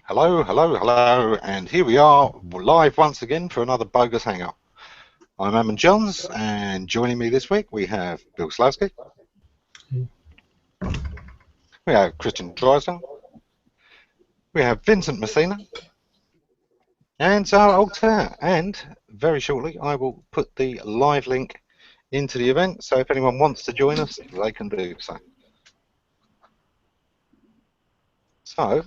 Hello, hello, hello, and here we are live once again for another Bogus Hangout. I'm Ammon Johns, and joining me this week we have Bill Slawski, we have Kristin Drysdale, we have Vincent Messina, and Zara Altair. And very shortly I will put the live link into the event, so if anyone wants to join us, they can do so. So,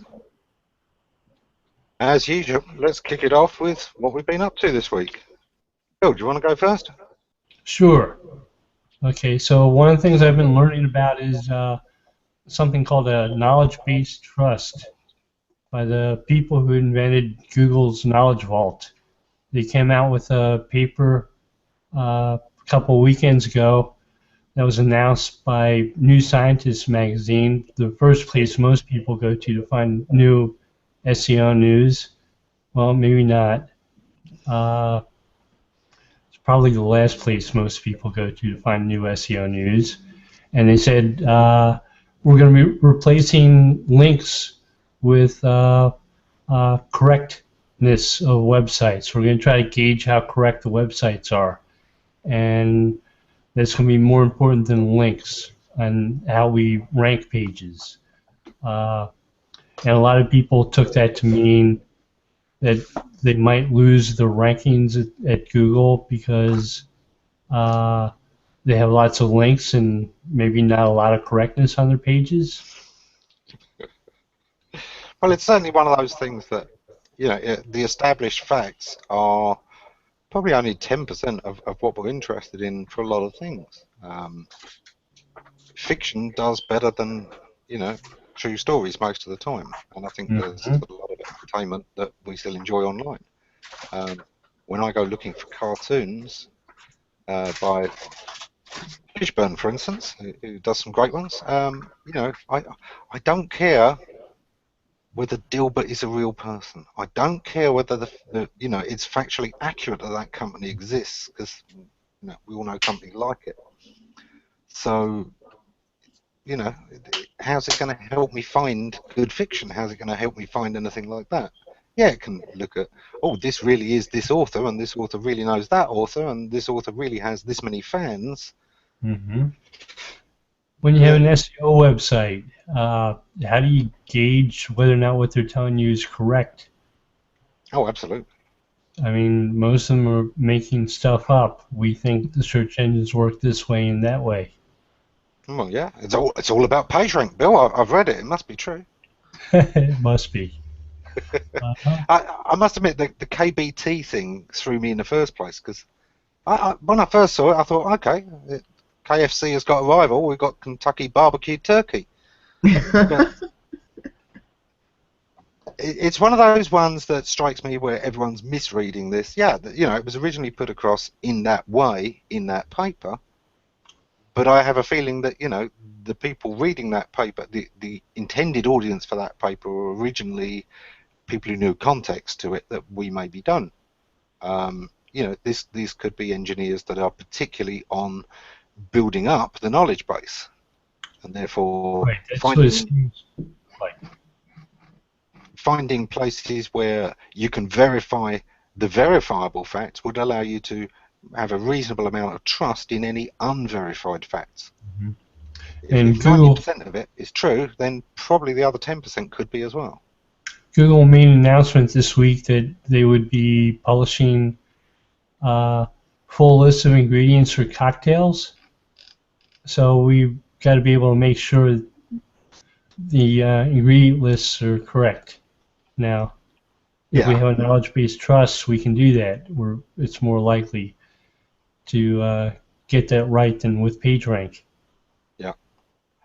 as usual, let's kick it off with what we've been up to this week. Bill, do you want to go first? Sure. Okay, so one of the things I've been learning about is something called a knowledge-based trust by the people who invented Google's Knowledge Vault. They came out with a paper a couple weekends ago that was announced by New Scientist magazine, the first place most people go to find new SEO news. Well, maybe not. It's probably the last place most people go to find new SEO news. And they said we're going to be replacing links with correctness of websites. We're going to try to gauge how correct the websites are. And that's going to be more important than links and how we rank pages. And a lot of people took that to mean that they might lose the rankings at Google because they have lots of links and maybe not a lot of correctness on their pages. Well, it's certainly one of those things that, you know, the established facts are probably only 10% of what we're interested in for a lot of things. Fiction does better than, you know, true stories most of the time, and I think there's a lot of entertainment that we still enjoy online. When I go looking for cartoons by Fishburne, for instance, who does some great ones, you know, I don't care whether Dilbert is a real person. I don't care whether the you know, it's factually accurate that that company exists, because, you know, we all know companies like it. So, you know, how's it going to help me find good fiction? How's it going to help me find anything like that? Yeah, it can look at, oh, this really is this author, and this author really knows that author, and this author really has this many fans. When you have an SEO website, how do you gauge whether or not what they're telling you is correct? Oh, absolutely. I mean, most of them are making stuff up. We think the search engines work this way and that way. Well, yeah, it's all about PageRank, Bill. I've read it. It must be true. It must be. I must admit the KBT thing threw me in the first place, because when I first saw it, I thought, okay, KFC has got a rival. We've got Kentucky Barbecue Turkey. But it's one of those ones that strikes me where everyone's misreading this. Yeah, you know, it was originally put across in that way in that paper, but I have a feeling that, you know, the people reading that paper, the intended audience for that paper were originally people who knew context to it that we maybe don't. You know, these could be engineers that are particularly on building up the knowledge base, and therefore Right, that's what it seems like. Finding places where you can verify the verifiable facts would allow you to have a reasonable amount of trust in any unverified facts. If Google, 90% of it is true, then probably the other 10% could be as well. Google made an announcement this week that they would be publishing full lists of ingredients for cocktails. So we've got to be able to make sure the ingredient lists are correct. Now, if we have a knowledge-based trust, we can do that. It's more likely to get that right than with PageRank. Yeah.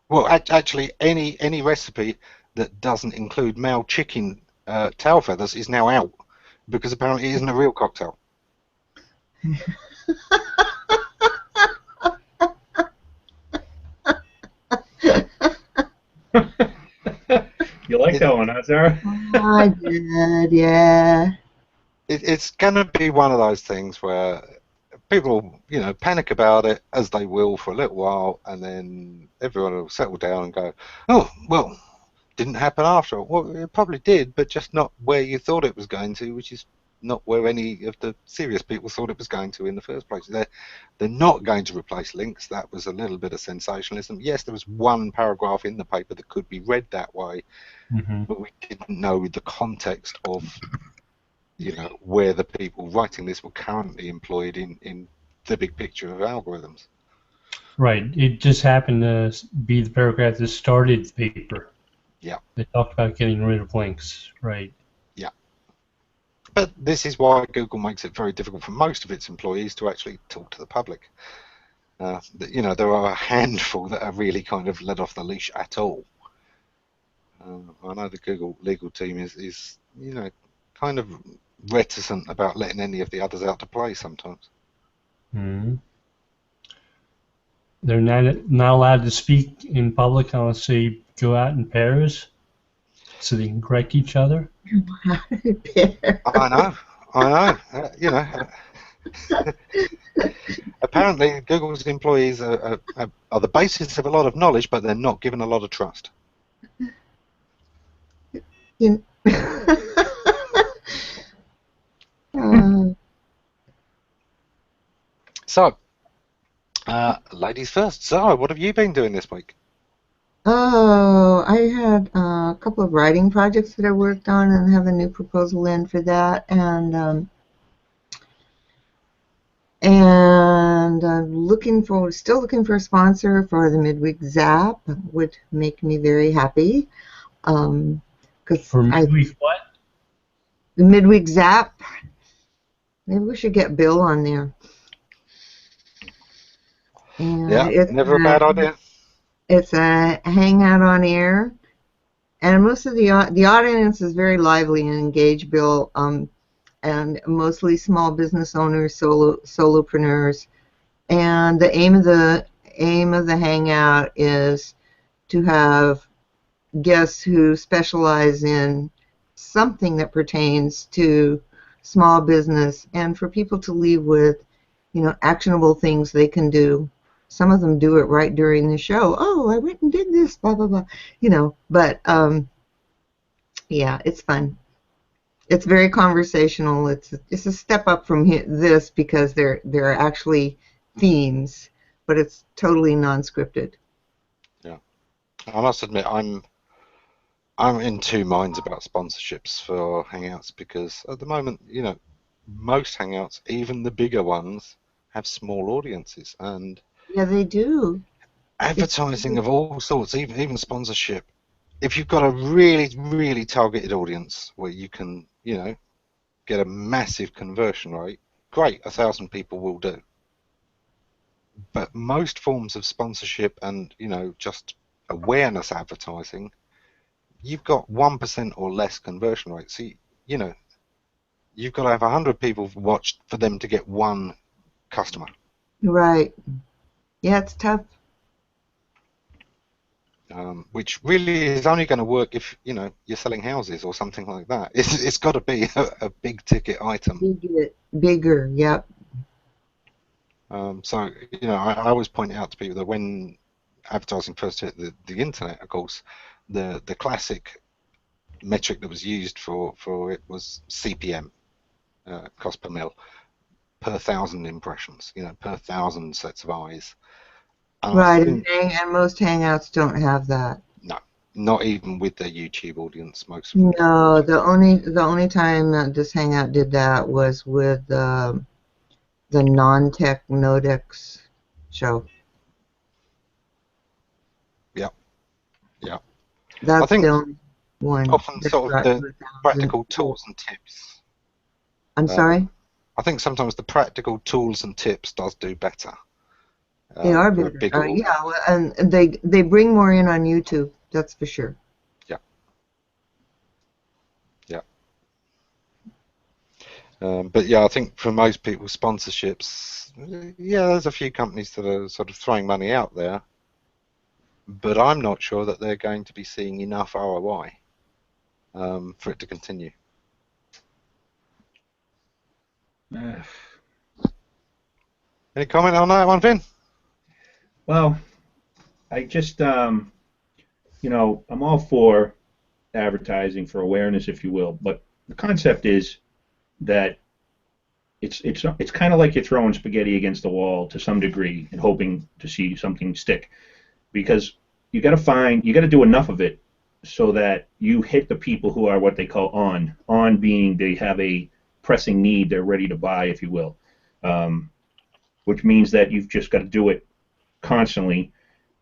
Well, actually, any recipe that doesn't include male chicken tail feathers is now out, because apparently it isn't a real cocktail. You like that one, huh, Sarah? I did, yeah. It's going to be one of those things where people, you know, panic about it, as they will for a little while, and then everyone will settle down and go, oh, well, didn't happen after all. Well, it probably did, but just not where you thought it was going to, which is not where any of the serious people thought it was going to in the first place. They're not going to replace links. That was a little bit of sensationalism. Yes, there was one paragraph in the paper that could be read that way, but we didn't know the context of, you know, where the people writing this were currently employed in the big picture of algorithms. Right. It just happened to be the paragraph that started the paper. Yeah. They talked about getting rid of links. Right. Yeah. But this is why Google makes it very difficult for most of its employees to actually talk to the public. You know, there are a handful that are really kind of let off the leash at all. I know the Google legal team is, you know, kind of reticent about letting any of the others out to play sometimes. Mm-hmm. They're not allowed to speak in public unless they go out in pairs, so they can correct each other. I know. You know, apparently Google's employees are the basis of a lot of knowledge, but they're not given a lot of trust. So, ladies first. Zara, what have you been doing this week? Oh, I had a couple of writing projects that I worked on and have a new proposal in for that, and I'm still looking for a sponsor for the midweek zap. Would make me very happy. For midweek what? The midweek zap. Maybe we should get Bill on there. And Yeah, never a bad idea. It's a hangout on air, and most of the audience is very lively and engaged, Bill, and mostly small business owners, solopreneurs. And the aim of the hangout is to have guests who specialize in something that pertains to small business, and for people to leave with, you know, actionable things they can do. Some of them do it right during the show. Oh, I went and did this, blah blah blah, you know. But yeah, it's fun. It's very conversational. It's a step up from this because there are actually themes, but it's totally non-scripted. Yeah, I must admit I'm in two minds about sponsorships for Hangouts, because at the moment, you know, most Hangouts, even the bigger ones, have small audiences, and yeah, they do. Advertising of all sorts, even sponsorship. If you've got a really targeted audience where you can, you know, get a massive conversion rate, great, 1,000 people will do. But most forms of sponsorship and, you know, just awareness advertising, you've got 1% or less conversion rate. So, you know, you've got to have 100 people watched for them to get one customer. Right. Yeah, it's tough. Which really is only going to work if, you know, you're selling houses or something like that. It's got to be a big ticket item. Bigger, yep. So, you know, I always point out to people that when advertising first hit the internet, of course, the classic metric that was used for it was CPM, cost per mil, per 1,000 impressions, you know, per 1,000 sets of eyes. Right, and most Hangouts don't have that. No, not even with their YouTube audience. Most of them. No, the only time that this Hangout did that was with the non-tech Nodex show. Yeah. That's I think the only one. often sort of the practical tools and tips. I'm sorry? I think sometimes the practical tools and tips does do better. They are better. Yeah, and they bring more in on YouTube. That's for sure. But yeah, I think for most people, sponsorships, yeah, there's a few companies that are sort of throwing money out there, but I'm not sure that they're going to be seeing enough ROI for it to continue. Any comment on that one, Finn? Well, I just, you know, I'm all for advertising for awareness, if you will. But the concept is that it's kind of like you're throwing spaghetti against the wall to some degree and hoping to see something stick, because you got to do enough of it so that you hit the people who are what they call on being they have a pressing need, they're ready to buy, if you will, which means that you've just got to do it constantly,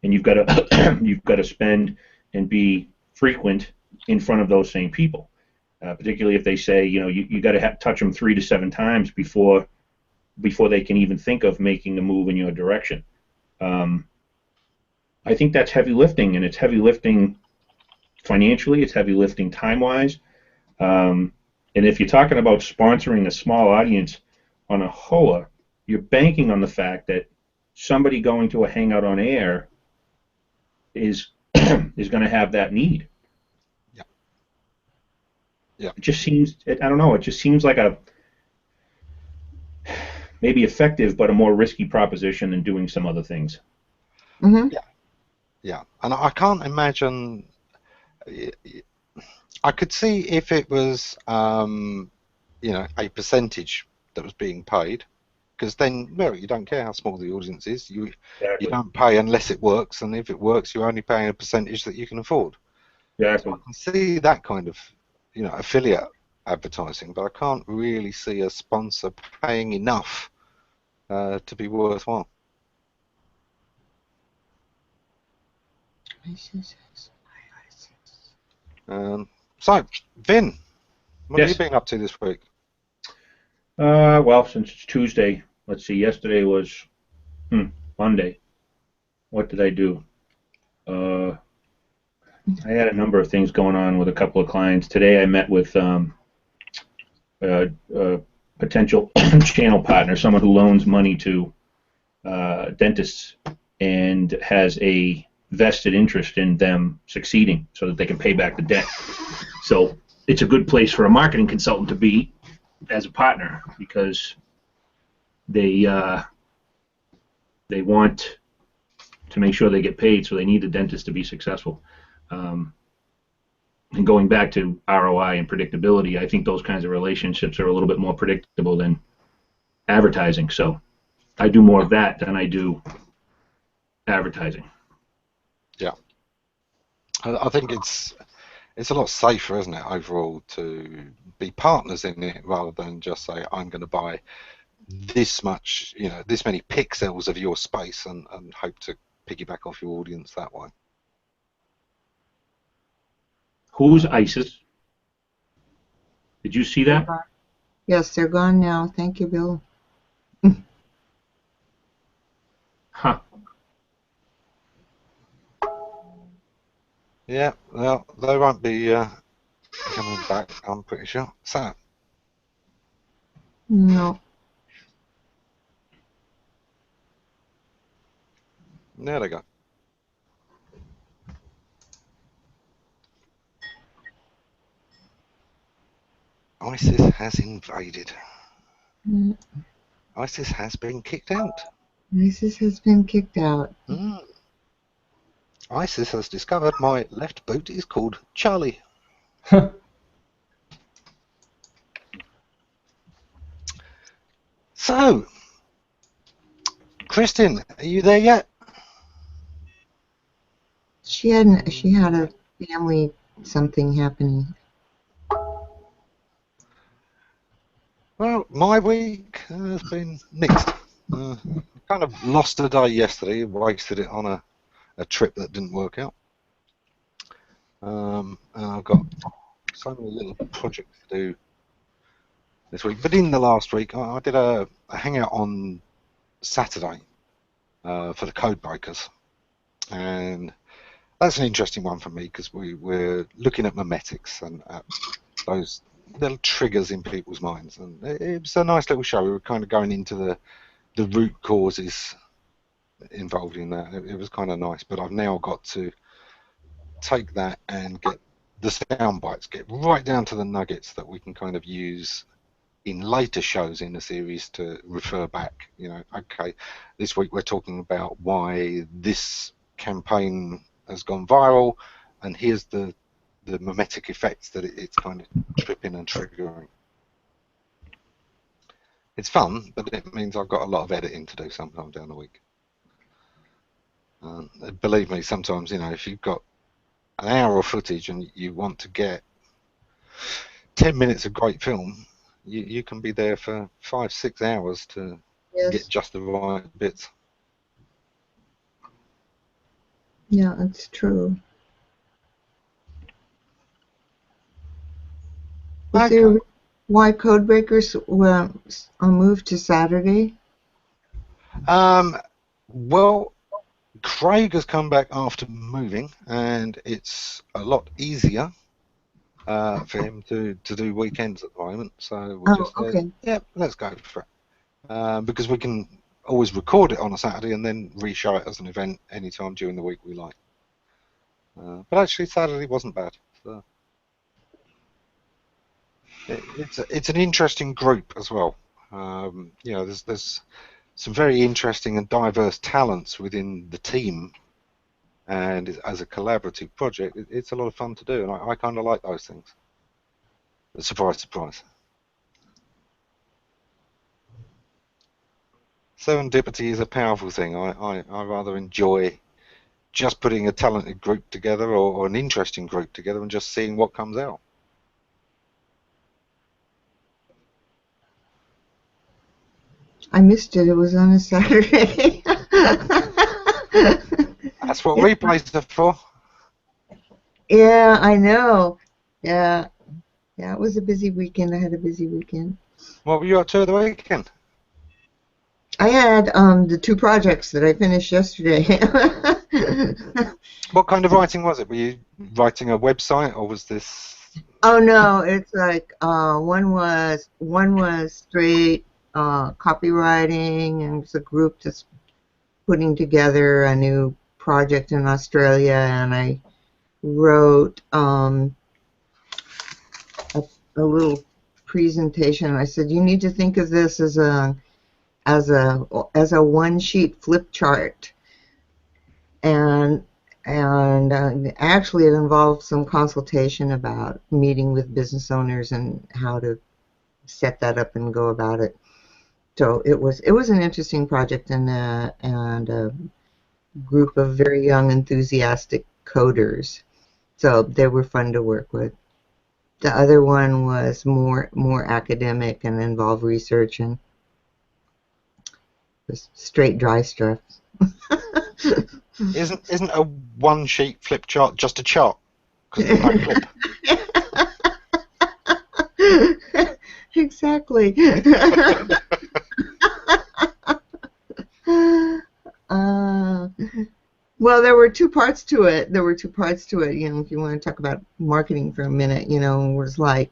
and you've got to you've got to spend and be frequent in front of those same people. Particularly if they say, you got to touch them 3 to 7 times before they can even think of making a move in your direction. I think that's heavy lifting, and it's heavy lifting financially, it's heavy lifting time-wise. And if you're talking about sponsoring a small audience on a HOA, you're banking on the fact that somebody going to a Hangout on Air is is going to have that need. Yeah. It just seems, I don't know, it just seems like a maybe effective but a more risky proposition than doing some other things. Mm-hmm. Yeah, and I can't imagine. I could see if it was, a percentage that was being paid, because then, well, you don't care how small the audience is. You don't pay unless it works, and if it works, you're only paying a percentage that you can afford. Exactly. So I can see that kind of, affiliate advertising, but I can't really see a sponsor paying enough to be worthwhile. So, Vin, what have you been up to this week? Well, since it's Tuesday, let's see, yesterday was Monday. What did I do? I had a number of things going on with a couple of clients. Today I met with a potential channel partner, someone who loans money to dentists and has a vested interest in them succeeding so that they can pay back the debt. So it's a good place for a marketing consultant to be as a partner, because they want to make sure they get paid, so they need the dentist to be successful. And going back to ROI and predictability, I think those kinds of relationships are a little bit more predictable than advertising. So I do more of that than I do advertising. Yeah, I think it's a lot safer, isn't it, overall, to be partners in it rather than just say, I'm going to buy this much, this many pixels of your space and hope to piggyback off your audience that way. Who's ISIS? Did you see that? Yes, they're gone now. Thank you, Bill. Huh. Yeah, well, they won't be coming back, I'm pretty sure. So. No. There they go. ISIS has invaded. ISIS has been kicked out. ISIS has been kicked out. ISIS has discovered my left boot is called Charlie. So, Kristin, are you there yet? She had a family something happening. Well, my week has been mixed. Kind of lost a day yesterday, wasted it on a trip that didn't work out. And I've got so many little projects to do this week. But in the last week, I did a hangout on Saturday for the code breakers. And that's an interesting one for me, because we're looking at memetics and at those little triggers in people's minds. And it was a nice little show. We were kind of going into the root causes involved in that. It was kind of nice. But I've now got to take that and get the sound bites, get right down to the nuggets that we can kind of use in later shows in the series to refer back. Okay, this week we're talking about why this campaign has gone viral, and here's the the mimetic effects that it's kind of tripping and triggering. It's fun, but it means I've got a lot of editing to do sometime down the week. Believe me, sometimes, if you've got an hour of footage and you want to get 10 minutes of great film, you can be there for 5-6 hours to get just the right bits. Yeah, that's true. Was there why Codebreakers moved to Saturday? Well, Craig has come back after moving, and it's a lot easier for him to do weekends at the moment. So we just said, yeah, let's go for it. Because we can always record it on a Saturday and then re-show it as an event anytime during the week we like. But actually, Saturday wasn't bad. So it's an interesting group as well. There's some very interesting and diverse talents within the team, and as a collaborative project, it's a lot of fun to do, and I kind of like those things. Surprise, surprise. Serendipity is a powerful thing. I rather enjoy just putting a talented group together or an interesting group together and just seeing what comes out. I missed it. It was on a Saturday. That's what replays are for. Yeah, I know. Yeah, it was a busy weekend. I had a busy weekend. What were you up to the weekend? I had the 2 projects that I finished yesterday. What kind of writing was it? Were you writing a website, or was this? Oh no, it's like one was straight copywriting, and it's a group that's putting together a new project in Australia, and I wrote a little presentation. I said, you need to think of this as a one-sheet flip chart, and actually it involved some consultation about meeting with business owners and how to set that up and go about it. So it was an interesting project, and a group of very young, enthusiastic coders. So they were fun to work with. The other one was more academic and involved research and was straight dry stuff. Isn't a one-sheet flip chart just a chart? Because there's no flip. Exactly. Well, there were 2 parts to it. If you want to talk about marketing for a minute, it was like,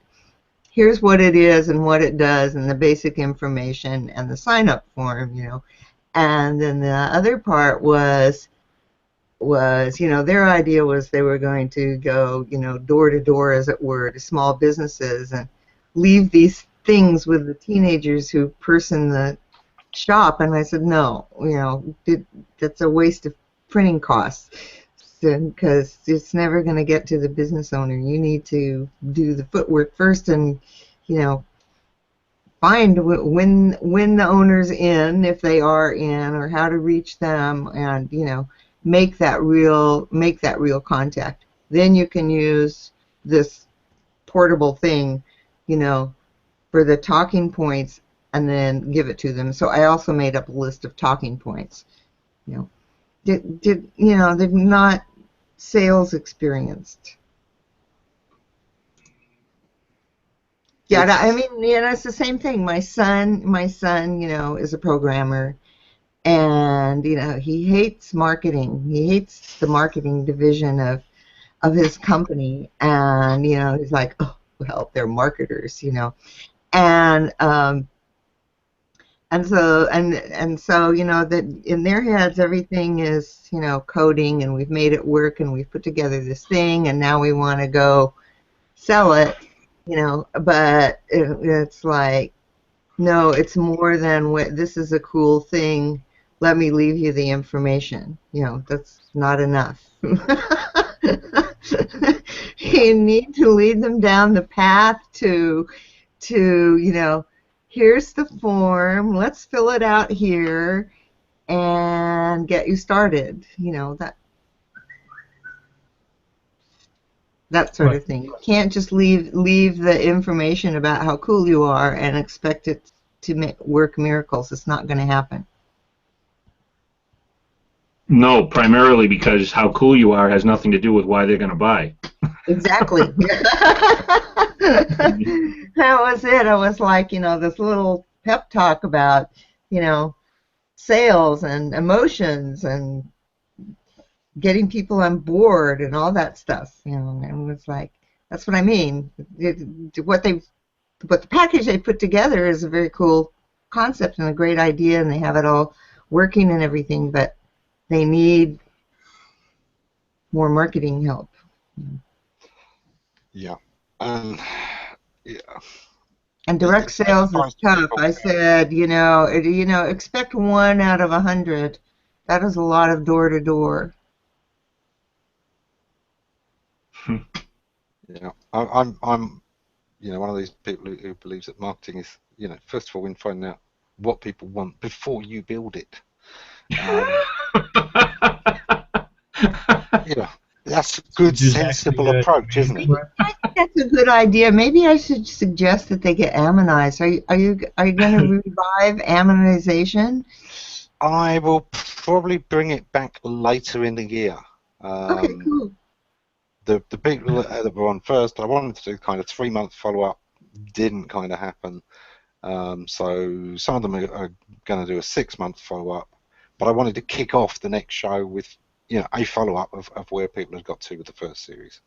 here's what it is and what it does and the basic information and the sign-up form, And then the other part was their idea was they were going to go, door to door, as it were, to small businesses and leave these things with the teenagers who person the shop. And I said, no, that's a waste of printing costs, because it's never going to get to the business owner. You need to do the footwork first and, find when the owner's in, if they are in, or how to reach them, and make that real contact. Then you can use this portable thing, for the talking points, and then give it to them. So I also made up a list of talking points. They're not sales experienced. Yeah, I mean, it's the same thing. My son, is a programmer, and he hates marketing. He hates the marketing division of his company, and he's like, oh, well, they're marketers, and so that in their heads everything is coding, and we've made it work, and we've put together this thing, and now we want to go sell it. But it's like, no, it's more than this is a cool thing. Let me leave you the information. That's not enough. You need to lead them down the path to here's the form, let's fill it out here and get you started. That sort of thing. You can't just leave the information about how cool you are and expect it to work miracles. It's not going to happen. No, primarily because how cool you are has nothing to do with why they're going to buy. Exactly. That was it. I was like, this little pep talk about, sales and emotions and getting people on board and all that stuff. And it was like, that's what I mean. What the package they put together is a very cool concept and a great idea, and they have it all working and everything, but they need more marketing help. Yeah. Yeah. And direct sales is tough. I said, expect 1 out of 100. That is a lot of door to door. Yeah, I'm one of these people who believes that marketing is, first of all, in finding out what people want before you build it. That's a good, sensible approach, isn't it? I think that's a good idea. Maybe I should suggest that they get ammonized. Are you going to revive ammonization? I will probably bring it back later in the year. Okay, cool. The people that were on first, I wanted to do kind of 3-month follow-up. Didn't kind of happen. So some of them are going to do a 6-month follow-up. But I wanted to kick off the next show with a follow-up of where people have got to with the first series.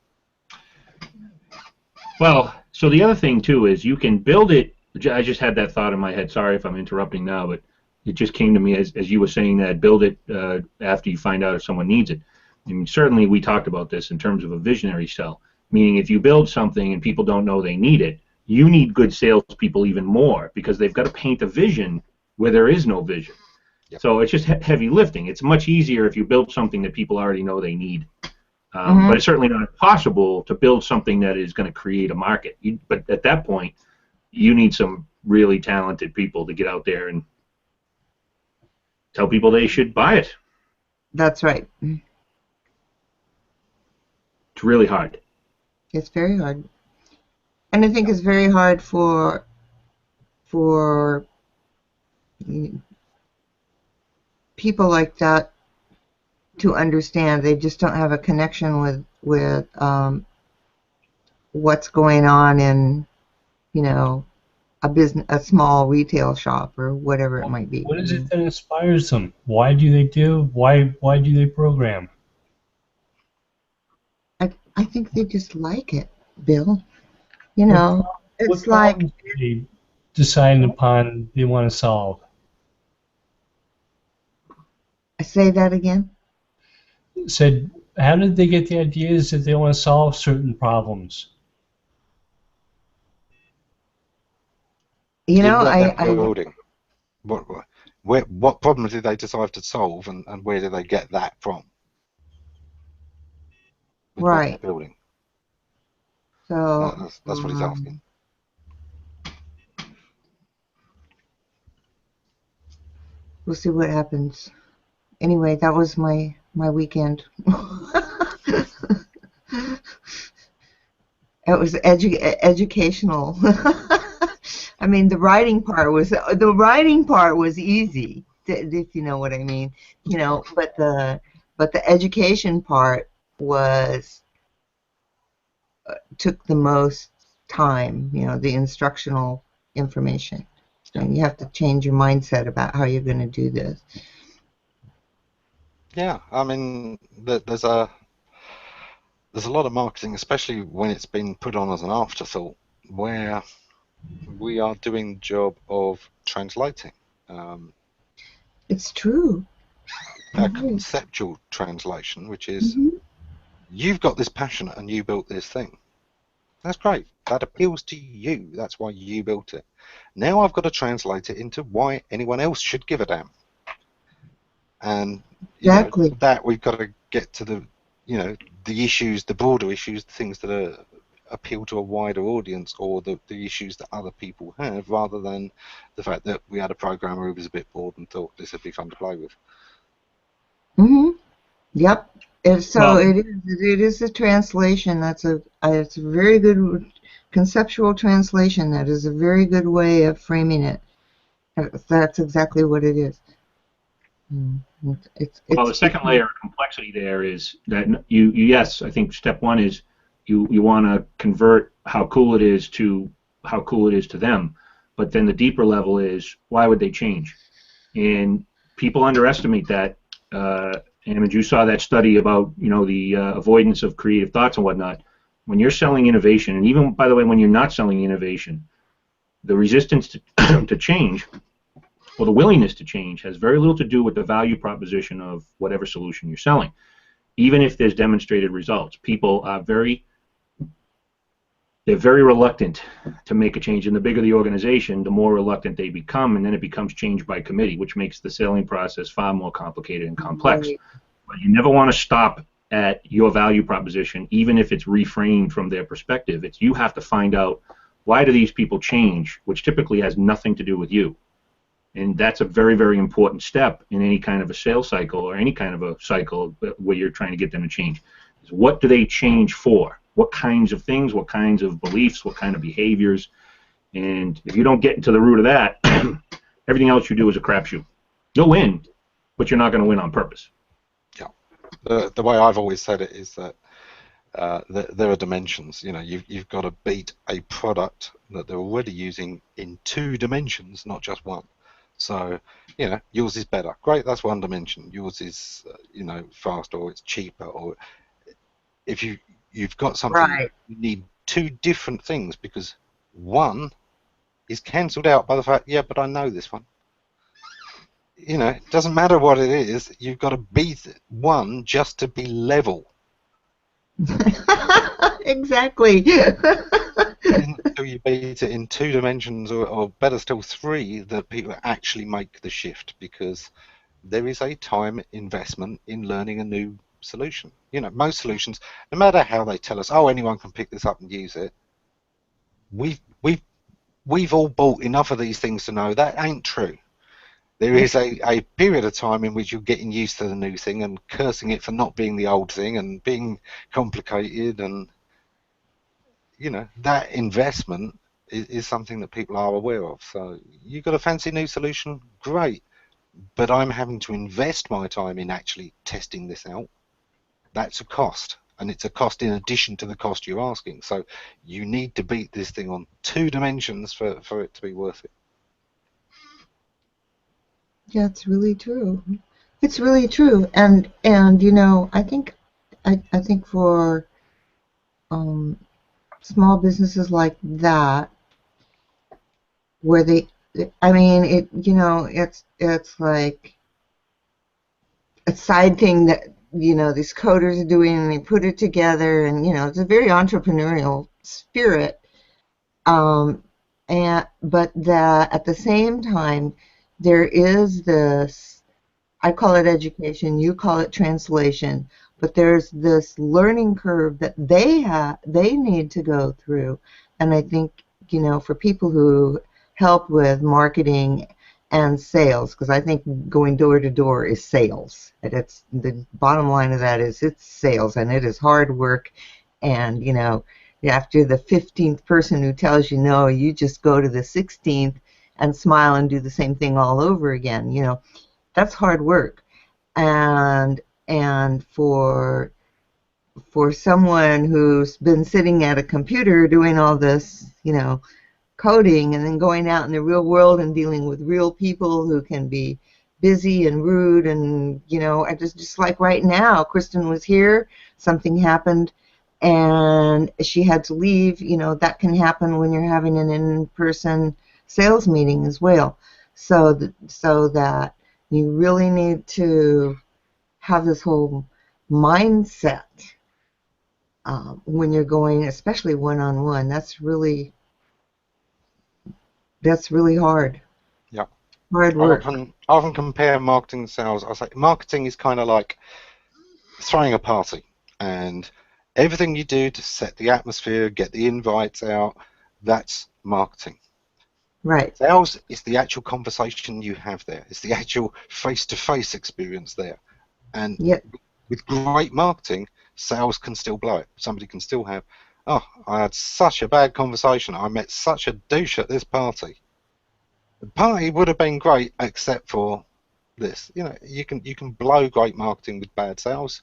Well, so the other thing too is you can build it. I just had that thought in my head. Sorry if I'm interrupting now, but it just came to me as you were saying that. Build it after you find out if someone needs it. I mean, certainly we talked about this in terms of a visionary sell, meaning if you build something and people don't know they need it, you need good salespeople even more because they've got to paint a vision where there is no vision. Yep. So it's just heavy lifting. It's much easier if you build something that people already know they need. But it's certainly not possible to build something that is going to create a market. But at that point, you need some really talented people to get out there and tell people they should buy it. That's right. It's really hard. It's very hard. And I think it's very hard for people like that to understand. They just don't have a connection with what's going on in a small retail shop or whatever it might be. What is it that inspires them? Why do they program? I think they just like it, Bill. It's like they decide upon they want to solve. I say that again. Said, how did they get the ideas that they want to solve certain problems? Building. What problem did they decide to solve, and where did they get that from? Right. Building. So that's what he's asking. We'll see what happens. Anyway, that was my weekend. It was educational. I mean, the writing part was easy, if you know what I mean. But the education part took the most time. The instructional information, and you have to change your mindset about how you're going to do this. Yeah, I mean, there's a lot of marketing, especially when it's been put on as an afterthought, where we are doing the job of translating. It's true. A conceptual translation, which is, you've got this passion and you built this thing. That's great. That appeals to you. That's why you built it. Now I've got to translate it into why anyone else should give a damn. And exactly. That we've got to get to the you know, the issues, the broader issues, the things that are appeal to a wider audience, or the issues that other people have, rather than the fact that we had a programmer who was a bit bored and thought this would be fun to play with. Mm-hmm. Yep. So Well, it is a translation. It's a very good conceptual translation. That is a very good way of framing it. That's exactly what it is. Well, the second layer of complexity there is that yes, I think step one is you want to convert how cool it is to them, but then the deeper level is why would they change? And people underestimate that. And you saw that study about the avoidance of creative thoughts and whatnot. When you're selling innovation, and even by the way, when you're not selling innovation, the resistance to change, or the willingness to change, has very little to do with the value proposition of whatever solution you're selling. Even if there's demonstrated results, people are very reluctant to make a change. And the bigger the organization, the more reluctant they become, and then it becomes change by committee, which makes the selling process far more complicated and complex. Right. But you never want to stop at your value proposition, even if it's reframed from their perspective. You have to find out, why do these people change, which typically has nothing to do with you. And that's a very, very important step in any kind of a sales cycle, or any kind of a cycle where you're trying to get them to change. Is what do they change for? What kinds of things, what kinds of beliefs, what kind of behaviors? And if you don't get into the root of that, everything else you do is a crapshoot. You'll win, but you're not going to win on purpose. Yeah. The way I've always said it is that there are dimensions. You know, you've got to beat a product that they're already using in 2 dimensions, not just one. So, you know, yours is better. Great, that's one dimension. Yours is, faster, or it's cheaper, or if you've got something, Right. you need 2 different things, because one is cancelled out by the fact, yeah, but I know this one. You know, it doesn't matter what it is. You've got to beat one just to be level. Exactly. Until you beat it in 2 dimensions, or better still 3, that people actually make the shift, because there is a time investment in learning a new solution. You know, most solutions, no matter how they tell us, oh, anyone can pick this up and use it, we've all bought enough of these things to know that ain't true. There is a period of time in which you're getting used to the new thing and cursing it for not being the old thing and being complicated, and that investment is something that people are aware of. So you've got a fancy new solution, great, but I'm having to invest my time in actually testing this out. That's a cost, and it's a cost in addition to the cost you're asking. So you need to beat this thing on 2 dimensions for it to be worth it. Yeah, it's really true. It's really true, and I think for small businesses like that, where it's like a side thing that these coders are doing, and they put it together, and it's a very entrepreneurial spirit. But that at the same time, there is this, I call it education, you call it translation, but there's this learning curve that they need to go through. And I think, for people who help with marketing and sales, because I think going door to door is sales. And it's the bottom line of that is it's sales, and it is hard work. And, after the 15th person who tells you no, you just go to the 16th and smile and do the same thing all over again. That's hard work. And for someone who's been sitting at a computer doing all this, coding, and then going out in the real world and dealing with real people who can be busy and rude, and I just like right now, Kristin was here, something happened, and she had to leave. That can happen when you're having an in-person sales meeting as well. So that you really need to have this whole mindset when you're going, especially one-on-one. That's really hard. Yeah. Hard work. I often compare marketing and sales. I say marketing is kind of like throwing a party. And everything you do to set the atmosphere, get the invites out, that's marketing. Right. Sales is the actual conversation you have there. It's the actual face-to-face experience there. And Yep. with great marketing, sales can still blow it. Somebody can still have, oh, I had such a bad conversation. I met such a douche at this party. The party would have been great except for this. You know, you can blow great marketing with bad sales,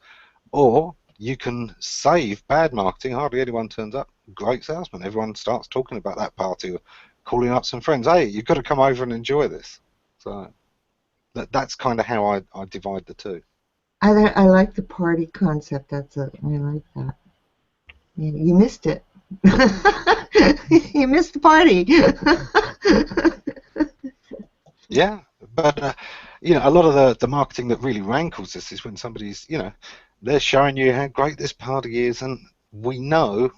or you can save bad marketing. Hardly anyone turns up. Great salesman. Everyone starts talking about that party, or calling up some friends. Hey, you've got to come over and enjoy this. So that's kind of how I divide the two. I like the party concept. I like that. Yeah, you missed it. You missed the party. Yeah, but you know, a lot of the marketing that really rankles us is when somebody's, you know, they're showing you how great this party is, and we know,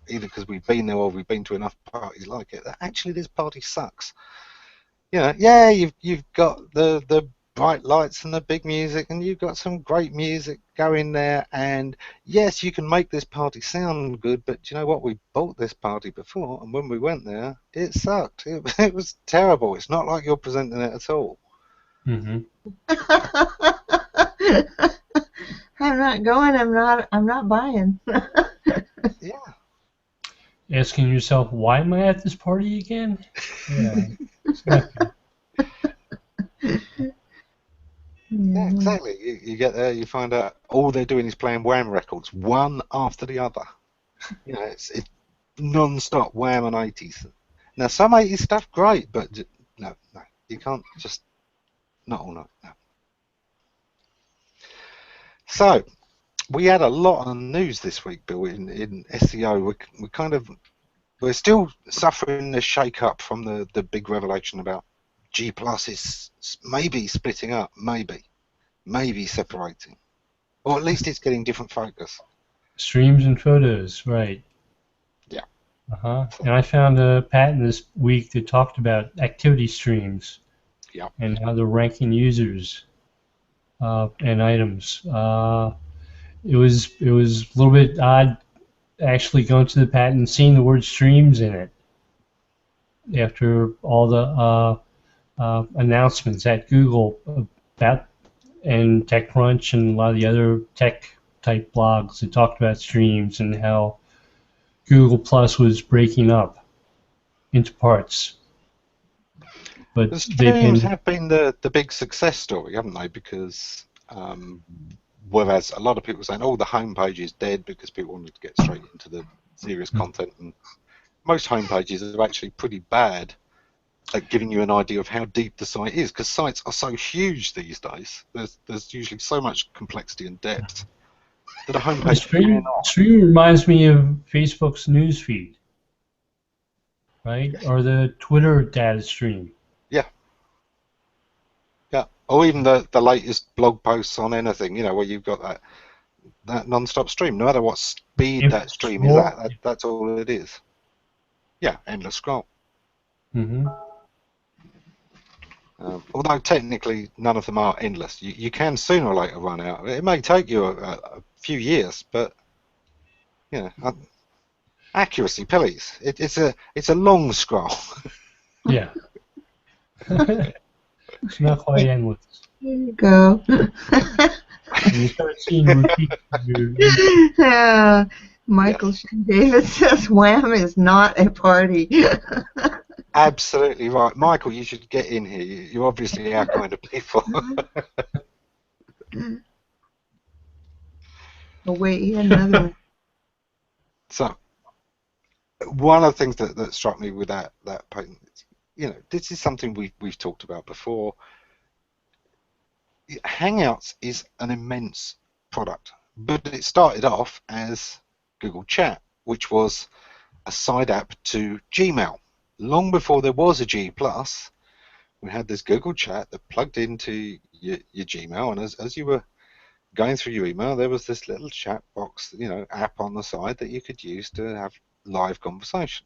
either because we've been there or we've been to enough parties like it, that actually this party sucks. You know, yeah, you've got the bright lights and the big music, and you've got some great music going there, and yes, you can make this party sound good, but you know what? We bought this party before, and when we went there, it sucked. It was terrible. It's not like you're presenting it at all. Mm-hmm. I'm not going. I'm not buying. Yeah. Asking yourself, why am I at this party again? Yeah. Exactly. Yeah, exactly. You get there, you find out all they're doing is playing Wham records, one after the other. You know, it's non-stop Wham and 80s. Now, some 80s stuff, great, but no, you can't just, not all night, no. So, we had a lot of news this week, Bill, in SEO. We're still suffering the shake-up from the big revelation about G Plus is maybe splitting up, maybe separating, or at least it's getting different focus. Streams and photos, right. Yeah. And I found a patent this week that talked about activity streams. Yeah. And how they're ranking users and items. It was a little bit odd actually going to the patent and seeing the word streams in it after all the announcements at Google about, and TechCrunch and a lot of the other tech type blogs that talked about streams and how Google Plus was breaking up into parts. But The streams have been the big success story, haven't they? Because whereas a lot of people are saying, oh, the homepage is dead because people wanted to get straight into the serious content, and most homepages are actually pretty bad at giving you an idea of how deep the site is, because sites are so huge these days. There's usually so much complexity and depth that a homepage stream reminds me of Facebook's news feed, right? Yes. Or the Twitter data stream. Yeah. Yeah. Or even the latest blog posts on anything, you know, where you've got that non-stop stream. No matter what speed that stream is at, that's all it is. Yeah, endless scroll. Mm-hmm. Although technically none of them are endless. You can sooner or later run out. It may take you a few years, but you know, accuracy, please. It's a long scroll. Yeah. It's not quite endless. There you go. You start seeing repeats. Michael Shane David says Wham is not a party. Absolutely right. Michael, you should get in here. You're obviously our kind of people. Oh, wait, he had another one. So, one of the things that struck me with that patent, you know, this is something we've talked about before. Hangouts is an immense product, but it started off as Google Chat, which was a side app to Gmail. Long before there was a G+, we had this Google Chat that plugged into your Gmail, and as you were going through your email, there was this little chat box, you know, app on the side that you could use to have live conversation.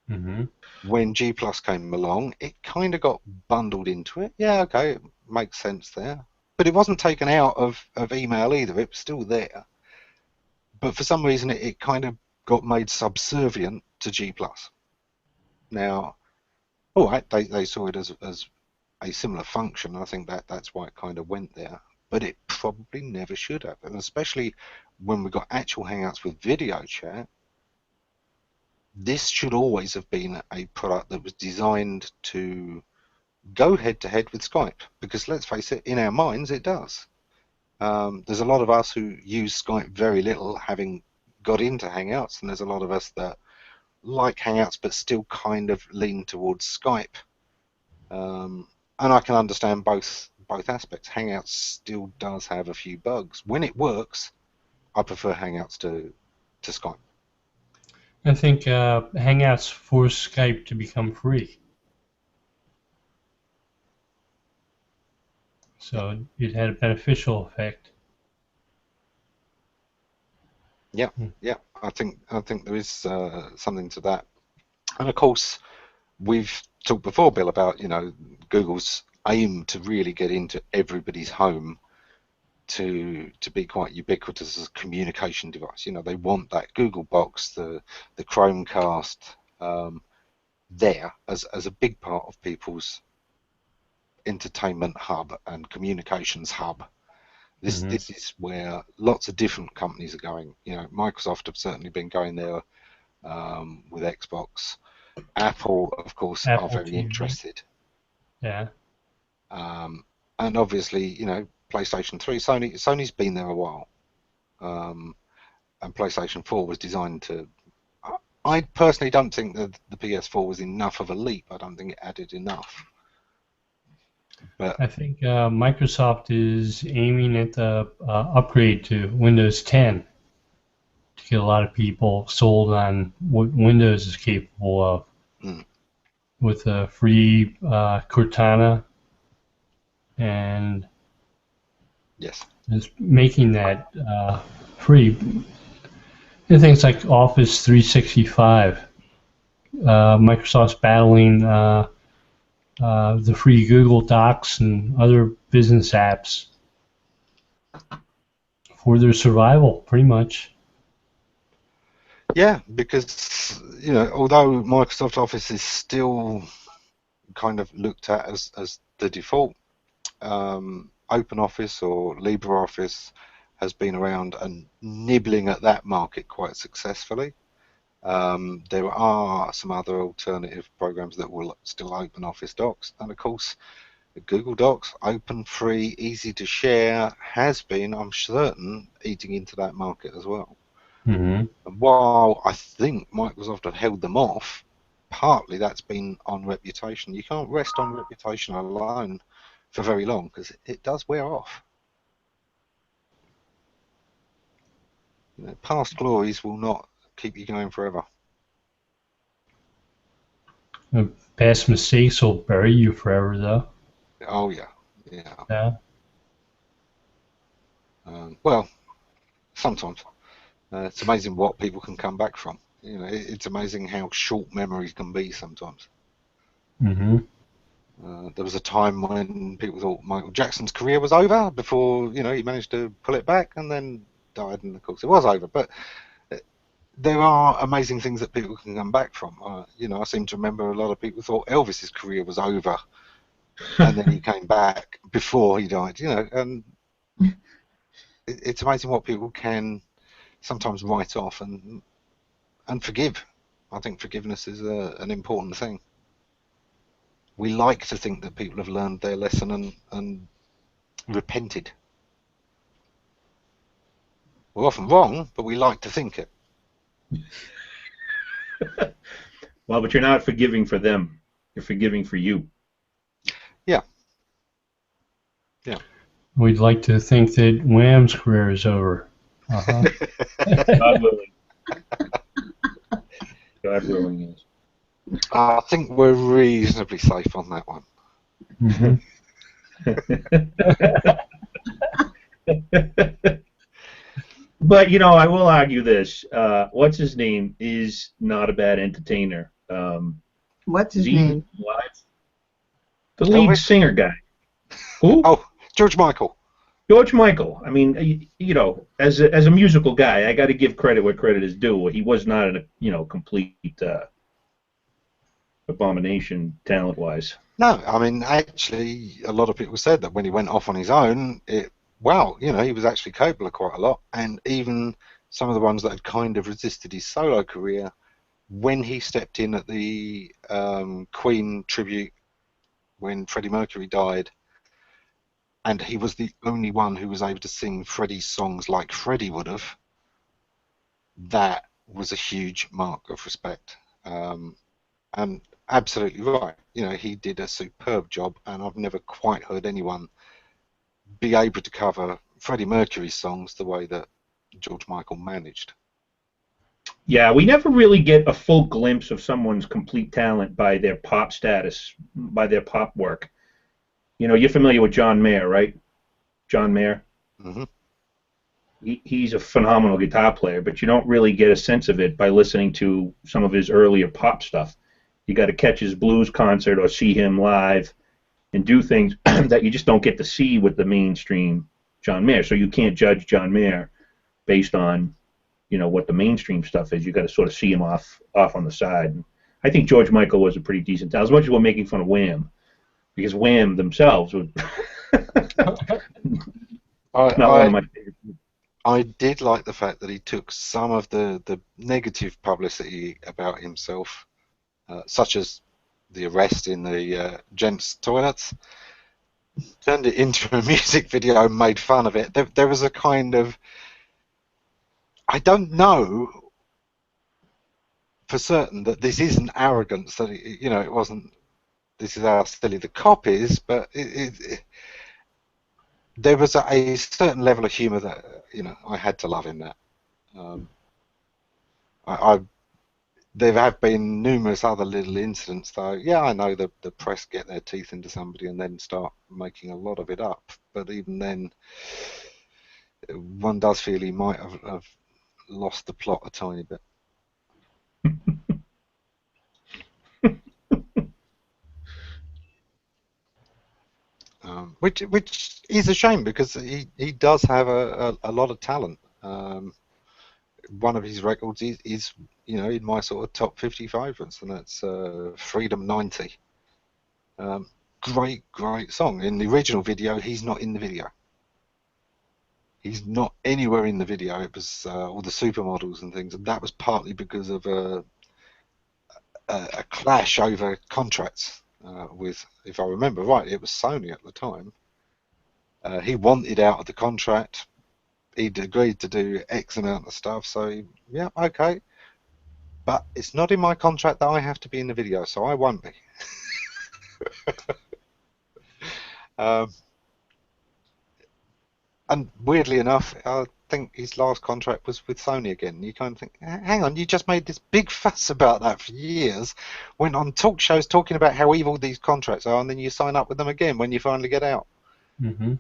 Mm-hmm. When G+ came along, it kind of got bundled into it. Yeah, okay, it makes sense there. But it wasn't taken out of email either. It was still there. but for some reason it kind of got made subservient to G+. Now, all right, they saw it as a similar function. I think that's why it kind of went there, but it probably never should have, and especially when we got actual Hangouts with video chat. This should always have been a product that was designed to go head-to-head with Skype, because let's face it, in our minds it does. There's a lot of us who use Skype very little, having got into Hangouts, and there's a lot of us that like Hangouts but still kind of lean towards Skype. And I can understand both aspects. Hangouts still does have a few bugs. When it works, I prefer Hangouts to Skype. I think Hangouts forced Skype to become free. So it had a beneficial effect. Yeah, yeah. I think there is something to that. And of course, we've talked before, Bill, about Google's aim to really get into everybody's home, to be quite ubiquitous as a communication device. They want that Google Box, the Chromecast, there as a big part of people's entertainment hub and communications hub. This is where lots of different companies are going. Microsoft have certainly been going there with Xbox. Apple, of course, are very TV. interested. Yeah. And obviously, PlayStation 3, Sony's been there a while. And PlayStation 4 was designed to... I personally don't think that the PS4 was enough of a leap. I don't think it added enough. But I think Microsoft is aiming at the upgrade to Windows 10 to get a lot of people sold on what Windows is capable of, with a free Cortana, and yes, is making that free. And things like Office 365, Microsoft's battling the free Google Docs and other business apps for their survival, pretty much. Yeah, because although Microsoft Office is still kind of looked at as the default, OpenOffice or LibreOffice has been around and nibbling at that market quite successfully. There are some other alternative programs that will still open Office Docs, and of course Google Docs, open, free, easy to share, has been, I'm certain, eating into that market as well. And while I think Microsoft have held them off, partly that's been on reputation. You can't rest on reputation alone for very long, because it does wear off. Past glories will not keep you going forever. Past mistakes will bury you forever, though. Oh yeah. Yeah. Well, sometimes it's amazing what people can come back from. It's amazing how short memories can be sometimes. There was a time when people thought Michael Jackson's career was over before he managed to pull it back, and then died, and of course it was over. But there are amazing things that people can come back from. I seem to remember a lot of people thought Elvis's career was over, and then he came back before he died. And it's amazing what people can sometimes write off and forgive. I think forgiveness is an important thing. We like to think that people have learned their lesson and repented. We're often wrong, but we like to think it. Well, but you're not forgiving for them. You're forgiving for you. Yeah. We'd like to think that Wham's career is over. God willing. God willing, yes. I think we're reasonably safe on that one. But, I will argue this. What's his name is not a bad entertainer. What's his name? The lead singer guy. Who? Oh, George Michael. George Michael. I mean, you know, as a musical guy, I got to give credit where credit is due. He was not a complete abomination talent-wise. No, I mean, actually, a lot of people said that when he went off on his own, wow, you know, he was actually capable of quite a lot. And even some of the ones that had kind of resisted his solo career, when he stepped in at the Queen tribute when Freddie Mercury died, and he was the only one who was able to sing Freddie's songs like Freddie would have, that was a huge mark of respect. And absolutely right. You know, he did a superb job, and I've never quite heard anyone be able to cover Freddie Mercury's songs the way that George Michael managed. Yeah, we never really get a full glimpse of someone's complete talent by their pop status, by their pop work. You know, you're familiar with John Mayer, right? John Mayer. Mm-hmm. He's a phenomenal guitar player, but you don't really get a sense of it by listening to some of his earlier pop stuff. You got to catch his blues concert or see him live and do things that you just don't get to see with the mainstream John Mayer. So you can't judge John Mayer based on, you know, what the mainstream stuff is. You got to sort of see him off on the side. And I think George Michael was a pretty decent talent, as much as we're making fun of Wham, because Wham themselves would not one of my favorite. I did like the fact that he took some of the negative publicity about himself, such as the arrest in the gents' toilets, turned it into a music video and made fun of it. There was a kind of, I don't know for certain that this isn't arrogance, that you know, it wasn't, this is how silly the cop is, but there was a certain level of humour that, you know, I had to love in that. There have been numerous other little incidents, though. Yeah, I know the press get their teeth into somebody and then start making a lot of it up. But even then, one does feel he might have lost the plot a tiny bit. Which is a shame, because he does have a lot of talent. One of his records is you know, in my sort of top 50 favourites, and that's Freedom 90. Great song. In the original video, he's not in the video. He's not anywhere in the video. It was all the supermodels and things, and that was partly because of a clash over contracts with, if I remember right, it was Sony at the time. He wanted out of the contract. He'd agreed to do X amount of stuff, so yeah, okay. But it's not in my contract that I have to be in the video, so I won't be. And weirdly enough, I think his last contract was with Sony again. You kind of think, hang on, you just made this big fuss about that for years, went on talk shows talking about how evil these contracts are, and then you sign up with them again when you finally get out. Mm-hmm.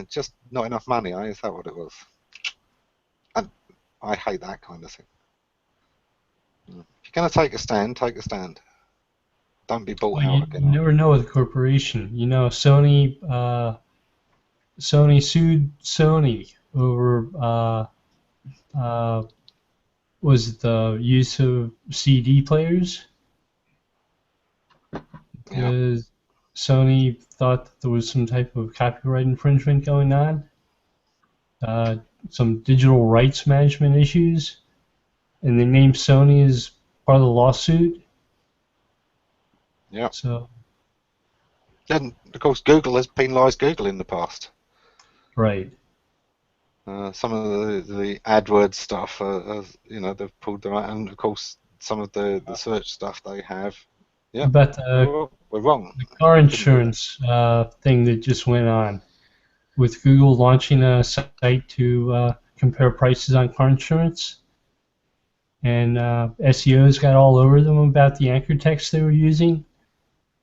Just not enough money, is that what it was? And I hate that kind of thing. If you're going to take a stand, take a stand. Don't be bought out again. You never know with a corporation. You know, Sony sued Sony over was the use of CD players, because Sony thought that there was some type of copyright infringement going on, some digital rights management issues, and they named Sony as part of the lawsuit. Yeah. So. Then, of course, Google has penalised Google in the past. Right. Some of the AdWords stuff, you know, they've pulled them out, and of course, some of the search stuff they have. Yeah. But we're wrong. The car insurance thing that just went on, with Google launching a site to compare prices on car insurance, and SEOs got all over them about the anchor text they were using.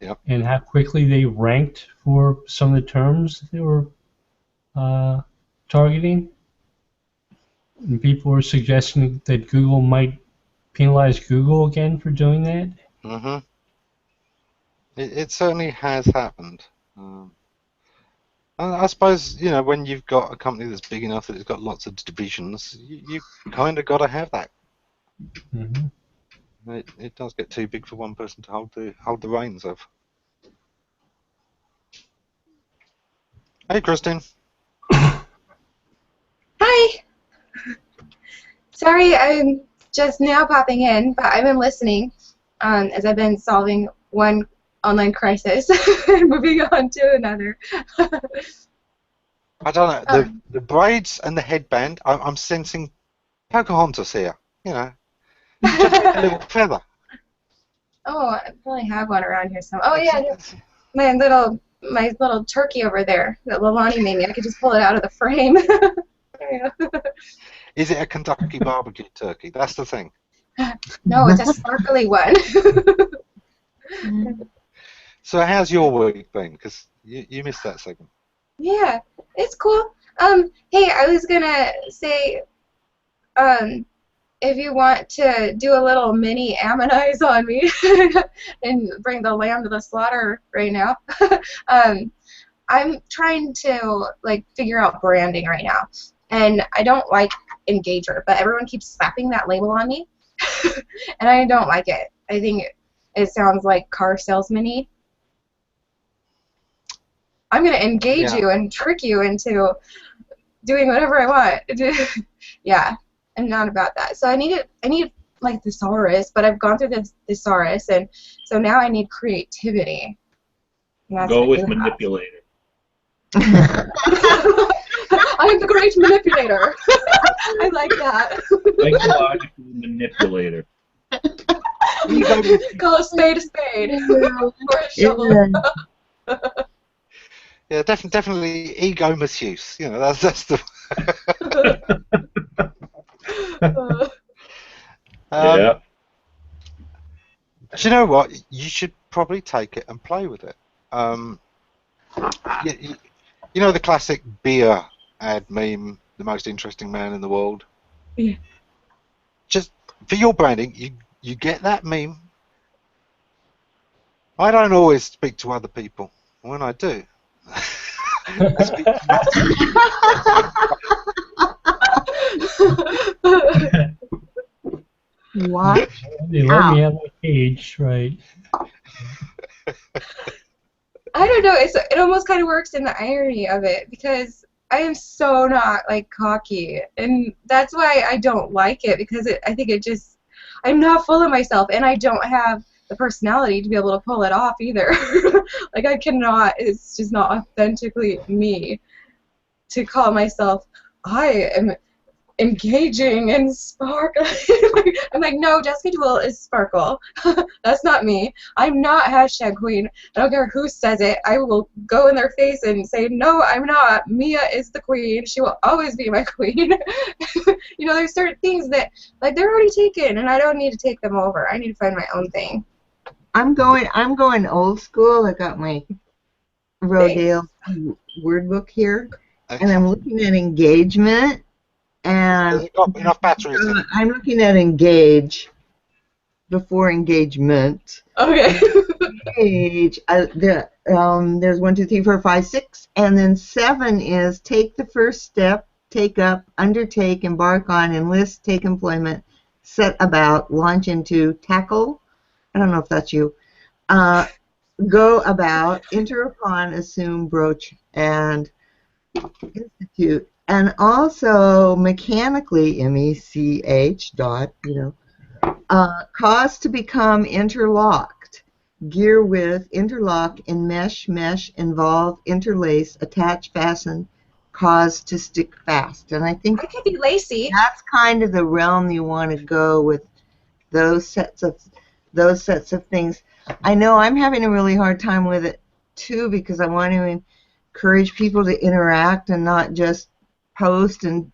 Yep. And how quickly they ranked for some of the terms they were targeting. And people were suggesting that Google might penalize Google again for doing that. It certainly has happened. I suppose, you know, when you've got a company that's big enough that it's got lots of divisions, you kind of got to have that. Mm-hmm. It does get too big for one person to hold the reins of. Hey, Kristin. Hi. Sorry, I'm just now popping in, but I've been listening as I've been solving one online crisis and moving on to another. I don't know, the braids and the headband, I'm sensing Pocahontas here, you know. Just like a little feather. Oh, I probably have one around here somewhere. Oh yeah, my little turkey over there that Lalani made me. I could just pull it out of the frame. Is it a Kentucky barbecue turkey? That's the thing. No, it's a sparkly one. So how's your week been? Because you missed that segment. Yeah, it's cool. Hey, I was gonna say, if you want to do a little mini Ammonize on me and bring the lamb to the slaughter right now, I'm trying to figure out branding right now, and I don't like Engager, but everyone keeps slapping that label on me, and I don't like it. I think it sounds like car salesman-y. I'm gonna engage you and trick you into doing whatever I want. Yeah, I'm not about that. So I need thesaurus, but I've gone through the thesaurus, and so now I need creativity. Go with manipulator. I'm the great manipulator. I like that. Psychological manipulator. Call a spade or a shovel. Yeah, definitely ego misuse. You know, that's the. Yeah. Do you know what? You should probably take it and play with it. You know the classic beer ad meme, the most interesting man in the world? Yeah. Just for your branding, you get that meme. I don't always speak to other people. When I do, I speak to What? They let me have my cage, right? I don't know. It almost kind of works in the irony of it, because I am so not cocky, and that's why I don't like it, because I think I'm not full of myself, and I don't have the personality to be able to pull it off either. I cannot. It's just not authentically me to call myself, I am engaging and sparkle. I'm like, no, Jessica Duell is sparkle. That's not me. I'm not #queen. I don't care who says it. I will go in their face and say, no, I'm not. Mia is the queen. She will always be my queen. You know, there's certain things that, they're already taken, and I don't need to take them over. I need to find my own thing. I'm going old school. I got my Rodale word book here, and I'm looking at engagement. And has it got enough batteries in it? I'm looking at engage before engagement. Okay. Engage. There's 1, 2, 3, 4, 5, 6, and then 7 is take the first step, take up, undertake, embark on, enlist, take employment, set about, launch into, tackle. I don't know if that's you. Go about, enter upon, assume, broach, and institute. And also mechanically, MECH dot, cause to become interlocked, gear with, interlock, enmesh, mesh, involve, interlace, attach, fasten, cause to stick fast. And I think I could be lacy. that's kind of the realm you want to go with those sets of things. I know I'm having a really hard time with it too, because I want to encourage people to interact and not just post, and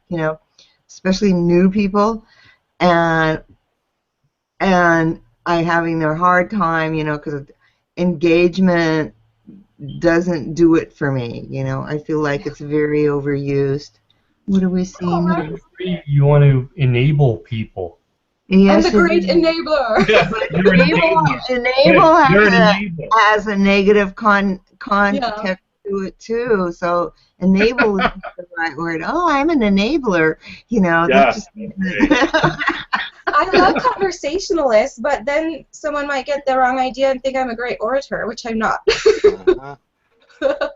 especially new people, and I'm having a hard time, because engagement doesn't do it for me. I feel like it's very overused. What are we seeing here? You want to enable people. Yes, I'm the great enabler. Yeah, you're an enabler. Enable You're an enabler. has a negative context do it too. So enable is the right word. Oh, I'm an enabler. You know, Yeah. that's just. I love conversationalists, but then someone might get the wrong idea and think I'm a great orator, which I'm not.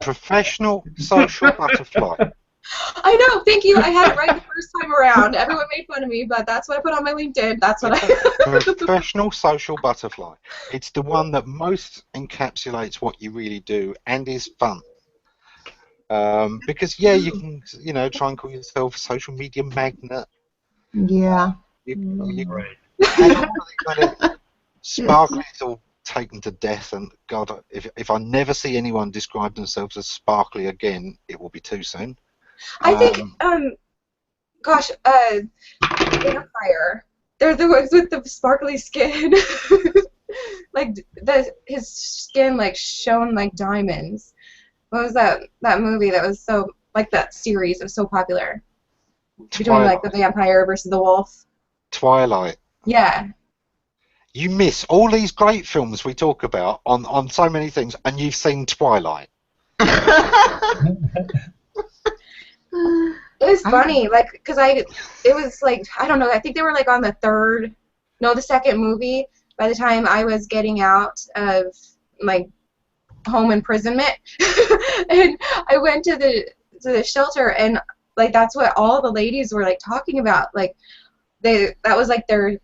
Professional social butterfly. I know, thank you. I had it right the first time around. Everyone made fun of me, but that's what I put on my LinkedIn. That's what I. Professional social butterfly. It's the one that most encapsulates what you really do and is fun. Because yeah, you can, you know, try and call yourself a social media magnet. Yeah. Right. And all of the kind of sparkly is all taken to death, and God, if I never see anyone describe themselves as sparkly again, it will be too soon. I think, gosh, vampire. They're the ones with the sparkly skin. Like his skin like shone like diamonds. What was that movie that was so like that series that was so popular? Between like the vampire versus the wolf. Twilight. Yeah. You miss all these great films we talk about on so many things, and you've seen Twilight. It was funny, like, because it was like, I don't know, I think they were like on the second movie by the time I was getting out of like home imprisonment. And I went to the shelter, and like that's what all the ladies were like talking about. Like that was like their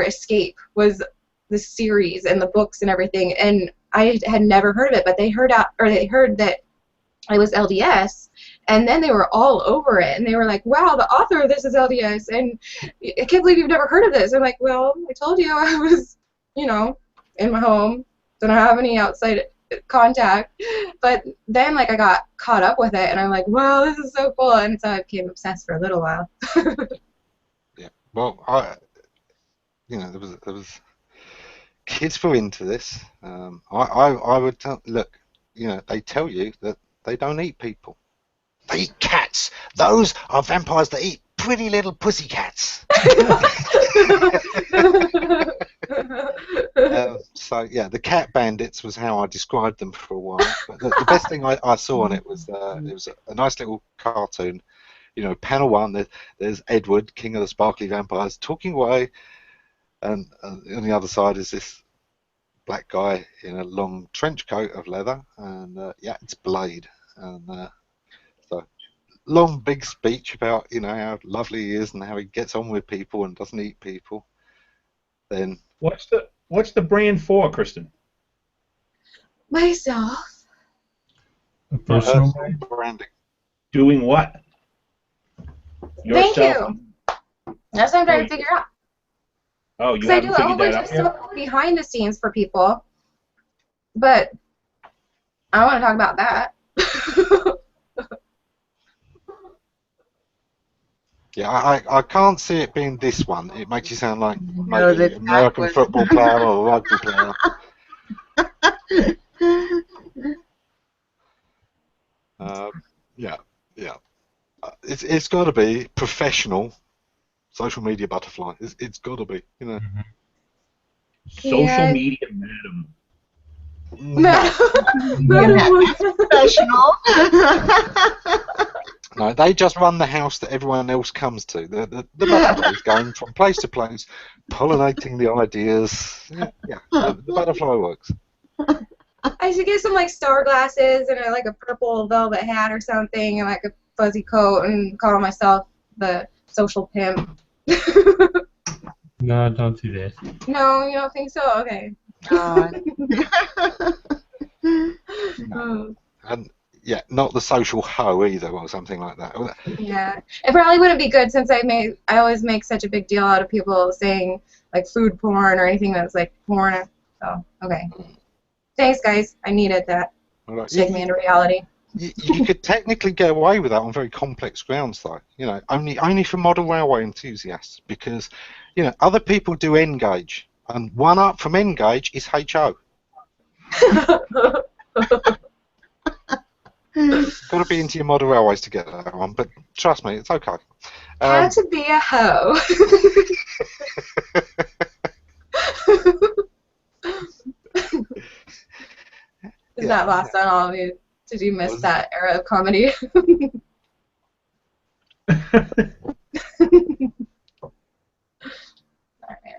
escape was the series and the books and everything. And I had never heard of it, but they heard that I was LDS, and then they were all over it, and they were like, wow, the author of this is LDS, and I can't believe you've never heard of this. I'm like, well, I told you I was, you know, in my home, don't have any outside contact. But then, like, I got caught up with it, and I'm like, wow, this is so cool, and so I became obsessed for a little while. Yeah, well, you know, there was kids were into this. I would look, you know, they tell you that they don't eat people. They eat cats. Those are vampires that eat pretty little pussycats. So yeah, the cat bandits was how I described them for a while. But the best thing I saw on it was a nice little cartoon. You know, panel one, there's Edward, king of the sparkly vampires, talking away, and on the other side is this black guy in a long trench coat of leather, and yeah, it's Blade, and so long big speech about, you know, how lovely he is and how he gets on with people and doesn't eat people. Then what's the brand for, Kristin? Myself. A personal branding. Doing what? Thank Yourself. you. That's what I'm trying to figure out. Oh, you Because I haven't do a whole figured bunch that of out yet? stuff behind the scenes for people, but I don't want to talk about that. Yeah, I can't see it being this one. It makes you sound like No, maybe an American football player or a rugby player. Yeah. It's got to be professional social media butterfly. It's got to be, you know. Social Yeah. media madam. Professional. No, they just run the house that everyone else comes to. The butterflies going from place to place, pollinating the ideas. Yeah, the butterfly works. I should get some like star glasses and like a purple velvet hat or something, and like a fuzzy coat, and call myself the social pimp. No, don't do that. No, you don't think so? Okay. And yeah, not the social hoe either, or something like that. Yeah, it probably wouldn't be good since I always make such a big deal out of people saying like food porn or anything that's like porn. So okay. Thanks, guys. I needed that. Right. Shake me into reality. You could technically get away with that on very complex grounds, though. You know, only for model railway enthusiasts, because you know other people do N-gauge, and one up from N-gauge is HO. Got to be into your model railways to get that one, but trust me, it's okay. How to be a hoe. Is that lost on all of you Did you miss that era of comedy?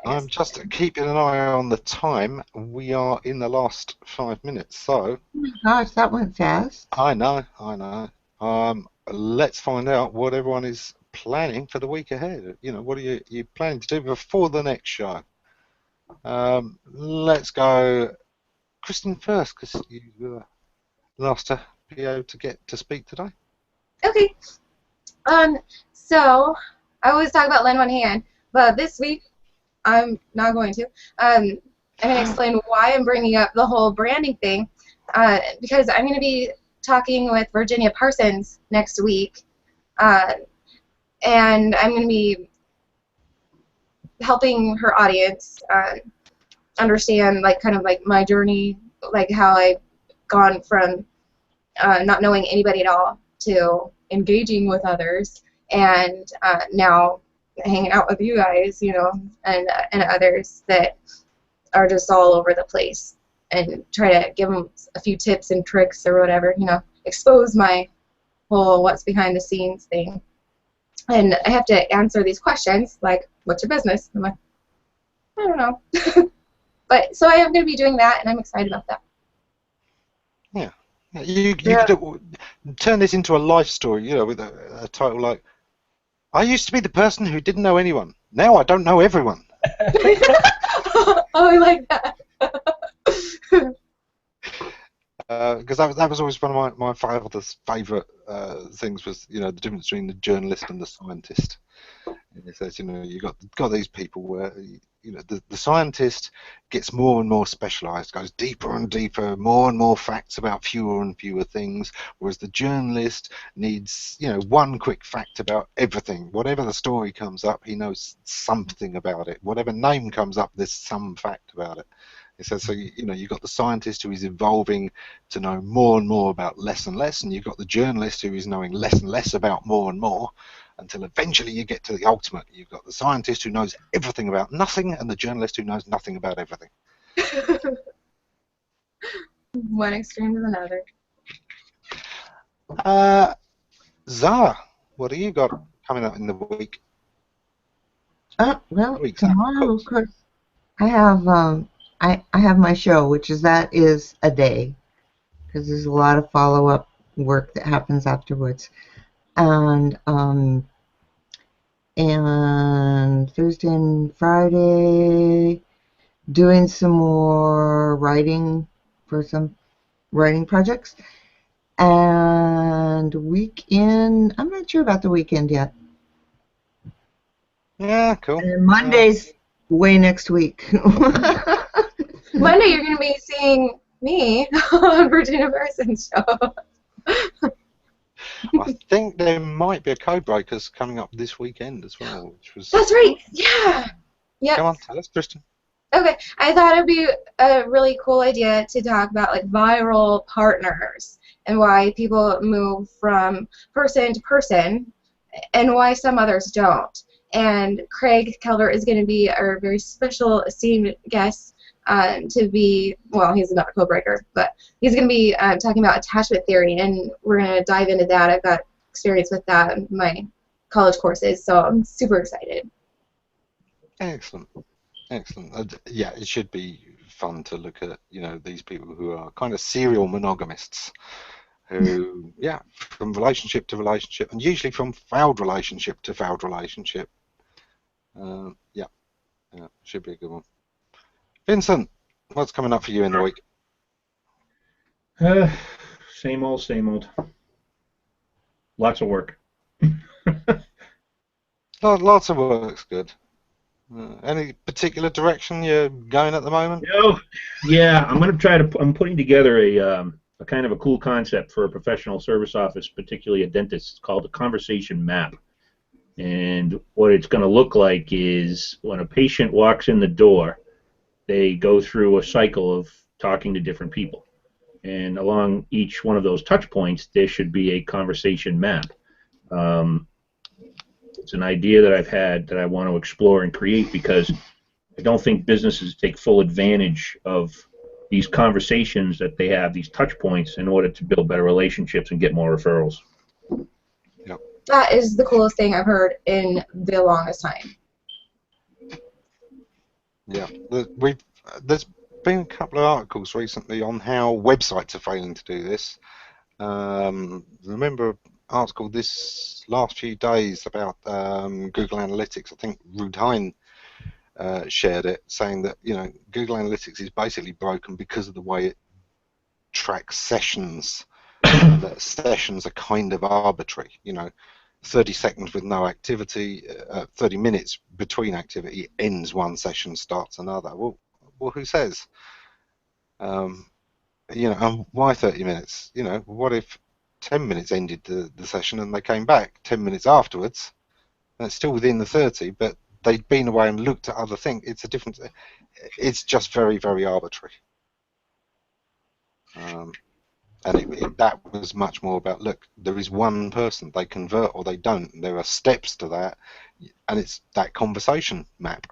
I'm just keeping an eye on the time. We are in the last 5 minutes, so. Oh my gosh, that went fast. I know. Let's find out what everyone is planning for the week ahead. You know, what are you planning to do before the next show? Let's go, Kristin first, because you were last to be able to get to speak today. Okay. So I always talk about lend one hand, but this week I'm not going to. I'm going to explain why I'm bringing up the whole branding thing, because I'm going to be talking with Virginia Parsons next week, and I'm going to be helping her audience understand, like, kind of like my journey, like how I've gone from not knowing anybody at all to engaging with others, and now hanging out with you guys, you know, and others that are just all over the place, and try to give them a few tips and tricks or whatever, you know, expose my whole what's behind the scenes thing. And I have to answer these questions, like, what's your business? I'm like, I don't know. But so I am going to be doing that, and I'm excited about that. Yeah. You could turn this into a life story, you know, with a title like, I used to be the person who didn't know anyone. Now I don't know everyone. Oh, I like that. Because that was always one of my father's favourite things was, you know, the difference between the journalist and the scientist. And he says, you know, you got these people where, you know, the scientist gets more and more specialised, goes deeper and deeper, more and more facts about fewer and fewer things, whereas the journalist needs, you know, one quick fact about everything. Whatever the story comes up, he knows something about it. Whatever name comes up, there's some fact about it. He says, so, you know, you've got the scientist who is evolving to know more and more about less and less, and you've got the journalist who is knowing less and less about more and more, until eventually you get to the ultimate. You've got the scientist who knows everything about nothing, and the journalist who knows nothing about everything. One extreme to another. Zara, what do you got coming up in the week? Well, tomorrow, of course, I have I have my show, which is a day, because there's a lot of follow-up work that happens afterwards, and Thursday and Friday doing some more writing for some writing projects, and weekend, I'm not sure about the weekend yet. Yeah, cool. And Monday's way next week. Monday you're going to be seeing me on Virginia Parsons' show. I think there might be a Codebreakers coming up this weekend as well, which was. That's right. Yeah. Yep. Come on, tell us, Kristin. Okay, I thought it'd be a really cool idea to talk about, like, viral partners and why people move from person to person and why some others don't. And Craig Kelder is going to be our very special, esteemed guest to be, well, he's another code-breaker, but he's going to be talking about attachment theory, and we're going to dive into that. I've got experience with that in my college courses, so I'm super excited. Excellent. Excellent. Yeah, it should be fun to look at, you know, these people who are kind of serial monogamists who, yeah, from relationship to relationship, and usually from failed relationship to failed relationship. Yeah, should be a good one. Vincent, what's coming up for you in the week? Same old, same old. Lots of work. Lots of work's good. Any particular direction you're going at the moment? Yeah, I'm going to try to. I'm putting together a kind of a cool concept for a professional service office, particularly a dentist. It's called a conversation map. And what it's going to look like is when a patient walks in the door, they go through a cycle of talking to different people. And along each one of those touch points, there should be a conversation map. It's an idea that I've had that I want to explore and create, because I don't think businesses take full advantage of these conversations that they have, these touch points, in order to build better relationships and get more referrals. Yep. That is the coolest thing I've heard in the longest time. Yeah, there's been a couple of articles recently on how websites are failing to do this. Remember an article this last few days about Google Analytics. I think Rudine shared it, saying that Google Analytics is basically broken because of the way it tracks sessions. That sessions are kind of arbitrary. 30 seconds with no activity, 30 minutes between activity ends one session, starts another. Well, who says? Why 30 minutes? What if 10 minutes ended the session and they came back 10 minutes afterwards, and it's still within the 30, but they'd been away and looked at other things. It's a different. It's just very, very arbitrary. And that was much more about, look, there is one person, they convert or they don't, and there are steps to that, and it's that conversation map.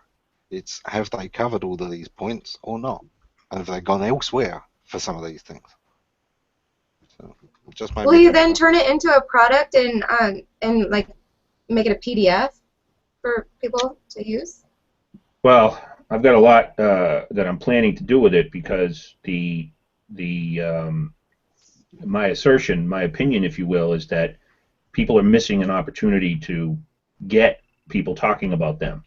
It's, have they covered all of these points or not? And have they gone elsewhere for some of these things? So, just will you then turn it into a product and like make it a PDF for people to use? Well, I've got a lot that I'm planning to do with it, because my assertion, my opinion, if you will, is that people are missing an opportunity to get people talking about them.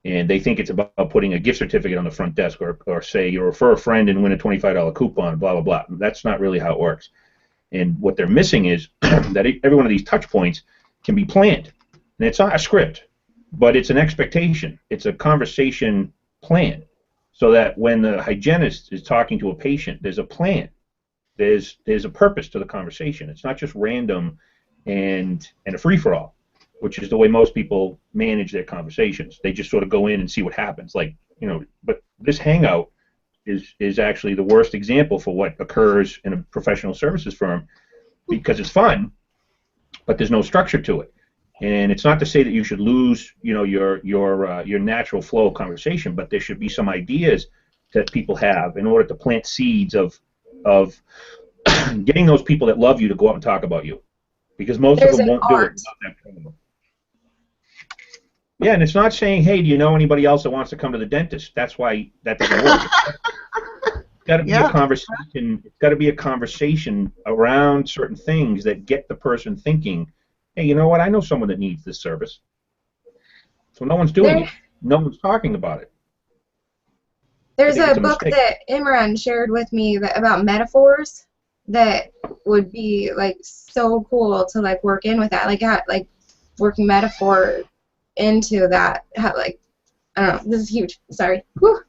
And they think it's about putting a gift certificate on the front desk, or say you refer a friend and win a $25 coupon, blah, blah, blah. That's not really how it works. And what they're missing is that every one of these touch points can be planned. And it's not a script, but it's an expectation. It's a conversation plan, so that when the hygienist is talking to a patient, there's a plan. There's a purpose to the conversation. It's not just random and a free-for-all, which is the way most people manage their conversations. They just sort of go in and see what happens. But this Hangout is actually the worst example for what occurs in a professional services firm, because it's fun, but there's no structure to it. And it's not to say that you should lose, your natural flow of conversation, but there should be some ideas that people have in order to plant seeds of getting those people that love you to go out and talk about you, because most of them won't do it without that problem. Yeah, and it's not saying, hey, do you know anybody else that wants to come to the dentist? That's why that doesn't work. It's got to be a conversation. It's got to be a conversation around certain things that get the person thinking, hey, you know what? I know someone that needs this service. So no one's doing it. No one's talking about it. There's a book that Imran shared with me about metaphors that would be like so cool to like work in with that, like working metaphor into that. I don't know. This is huge. Sorry. Whew.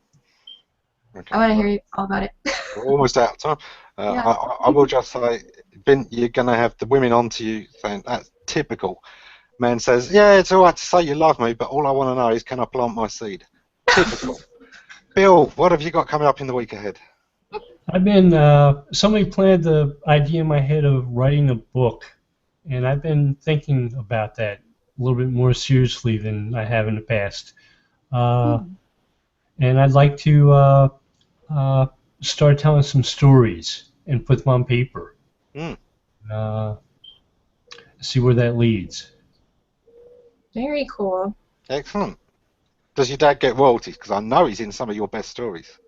Okay. I want to hear you all about it. We're almost out of time. Yeah. I will just say, Ben, you're going to have the women onto you saying that's typical. Man says, yeah, it's all right to say you love me, but all I want to know is, can I plant my seed? Typical. Bill, what have you got coming up in the week ahead? I've been, somebody planted the idea in my head of writing a book, and I've been thinking about that a little bit more seriously than I have in the past. And I'd like to start telling some stories and put them on paper. See where that leads. Very cool. Excellent. Does your dad get royalties? Because I know he's in some of your best stories.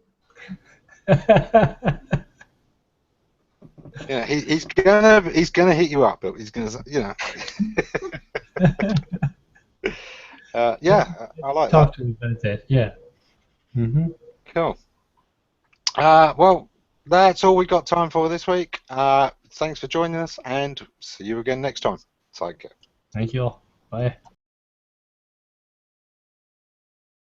Yeah, he's gonna hit you up, Bill. He's gonna, yeah, I like Talk to him about that. Yeah. Cool. Well, that's all we got time for this week. Thanks for joining us, and see you again next time. Take care. Thank you all. Bye.